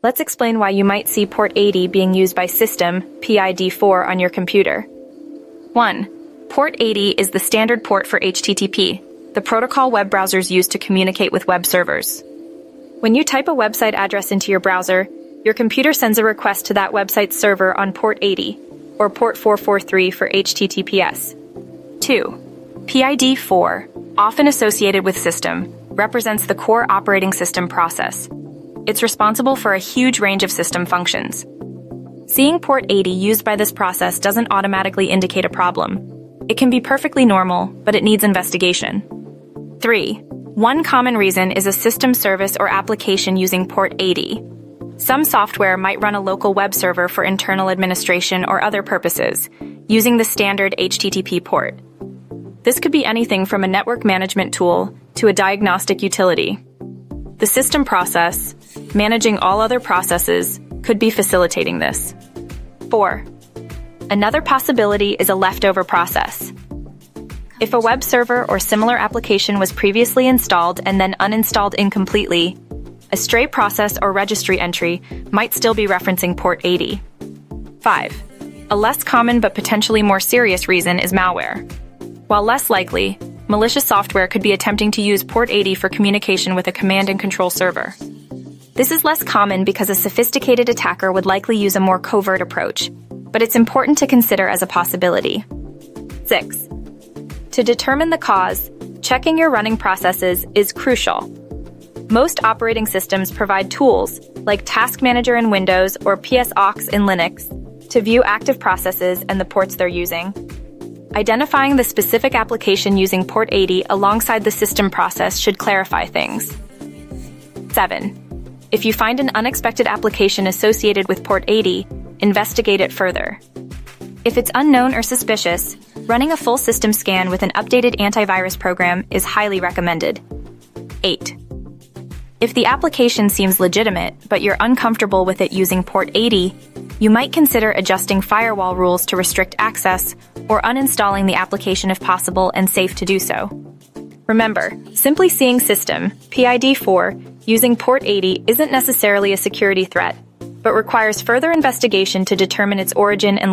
Let's explain why you might see port 80 being used by system PID4 on your computer. 1. Port 80 is the standard port for HTTP, the protocol web browsers use to communicate with web servers. When you type a website address into your browser, your computer sends a request to that website's server on port 80, or port 443 for HTTPS. 2. PID4, often associated with system, represents the core operating system process. It's responsible for a huge range of system functions. Seeing port 80 used by this process doesn't automatically indicate a problem. It can be perfectly normal, but it needs investigation. 3. One common reason is a system service or application using port 80. Some software might run a local web server for internal administration or other purposes, using the standard HTTP port. This could be anything from a network management tool to a diagnostic utility. The system process, managing all other processes, could be facilitating this. 4. Another possibility is a leftover process. If a web server or similar application was previously installed and then uninstalled incompletely, a stray process or registry entry might still be referencing port 80. 5. A less common but potentially more serious reason is malware. While less likely, malicious software could be attempting to use port 80 for communication with a command and control server. This is less common because a sophisticated attacker would likely use a more covert approach, but it's important to consider as a possibility. 6. To determine the cause, checking your running processes is crucial. Most operating systems provide tools, like Task Manager in Windows or PSOX in Linux, to view active processes and the ports they're using. Identifying the specific application using port 80 alongside the system process should clarify things. 7. If you find an unexpected application associated with port 80, investigate it further. If it's unknown or suspicious, running a full system scan with an updated antivirus program is highly recommended. 8. If the application seems legitimate, but you're uncomfortable with it using port 80, you might consider adjusting firewall rules to restrict access or uninstalling the application if possible and safe to do so. Remember, simply seeing system PID4 using port 80 isn't necessarily a security threat, but requires further investigation to determine its origin and